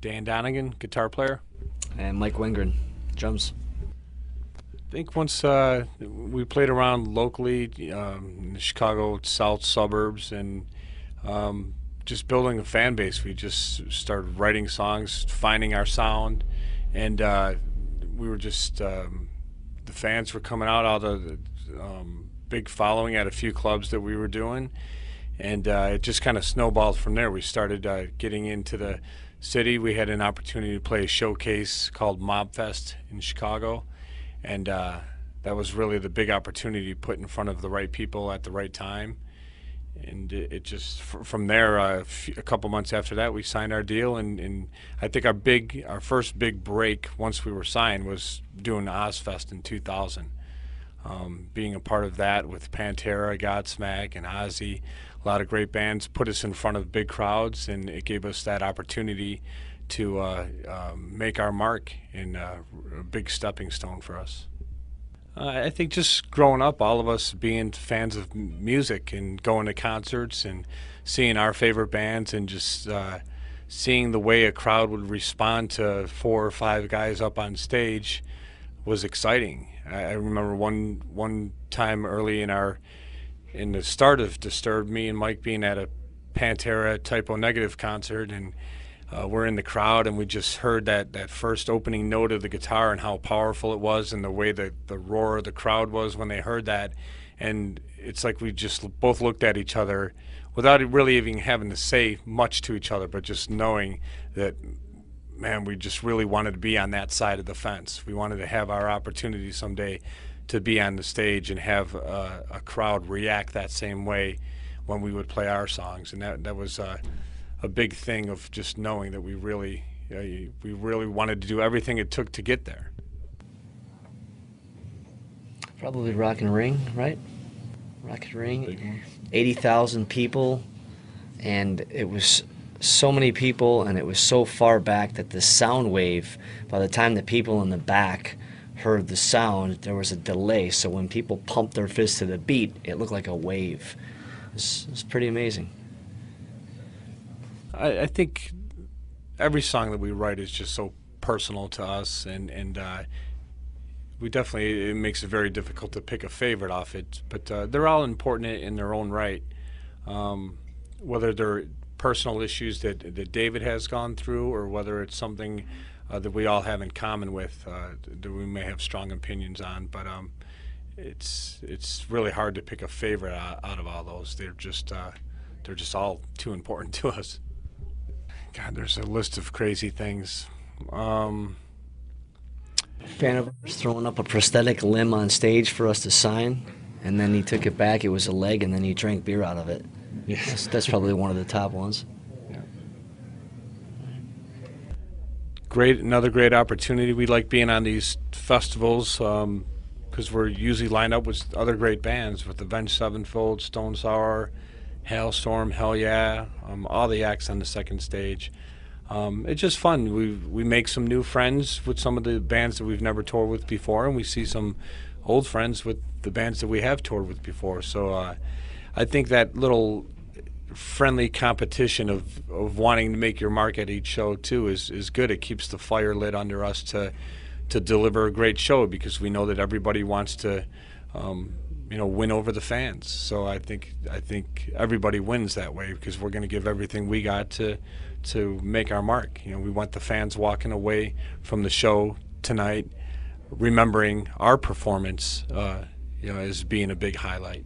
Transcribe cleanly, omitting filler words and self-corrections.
Dan Donegan, guitar player. And Mike Wingren, drums. I think once we played around locally in the Chicago South suburbs and just building a fan base, we just started writing songs, finding our sound, and we were just the fans were coming out of the big following at a few clubs that we were doing, and it just kind of snowballed from there. We started getting into the city. We had an opportunity to play a showcase called Mob Fest in Chicago, and that was really the big opportunity put in front of the right people at the right time. And it just from there, a couple months after that, we signed our deal, and I think our first big break once we were signed was doing Ozfest in 2000. Being a part of that with Pantera, Godsmack, and Ozzy, a lot of great bands put us in front of big crowds, and it gave us that opportunity to make our mark in a big stepping stone for us. I think just growing up, all of us being fans of music and going to concerts and seeing our favorite bands and just seeing the way a crowd would respond to 4 or 5 guys up on stage was exciting. I remember one time early in the start of Disturbed, me and Mike being at a Pantera Typo Negative concert, and we're in the crowd, and we just heard that first opening note of the guitar and how powerful it was, and the way the roar of the crowd was when they heard that. And it's like we just both looked at each other without really even having to say much to each other, but just knowing that, man, we just really wanted to be on that side of the fence. We wanted to have our opportunity someday to be on the stage and have a crowd react that same way when we would play our songs. And that was a big thing of just knowing that we really wanted to do everything it took to get there. Probably Rock and Ring, right? Rock and Ring, 80,000 people, and it was so many people, and it was so far back that the sound wave, by the time the people in the back heard the sound, there was a delay. So when people pumped their fists to the beat, it looked like a wave. It's pretty amazing. I think every song that we write is just so personal to us, and we definitely, it makes it very difficult to pick a favorite off it, but they're all important in their own right. Whether they're personal issues that David has gone through, or whether it's something that we all have in common with, that we may have strong opinions on, but it's really hard to pick a favorite out of all those. They're just all too important to us. God, there's a list of crazy things. Fan of ours throwing up a prosthetic limb on stage for us to sign, and then he took it back. It was a leg, and then he drank beer out of it. Yes. That's probably one of the top ones. Yeah. Another great opportunity. We like being on these festivals because we're usually lined up with other great bands, with Avenged Sevenfold, Stone Sour, Hailstorm, Hell Yeah, all the acts on the second stage. It's just fun. We make some new friends with some of the bands that we've never toured with before, and we see some old friends with the bands that we have toured with before. So I think that little friendly competition of wanting to make your mark at each show too is good. It keeps the fire lit under us to deliver a great show, because we know that everybody wants to win over the fans. So I think everybody wins that way, because we're going to give everything we got to make our mark. We want the fans walking away from the show tonight remembering our performance as being a big highlight.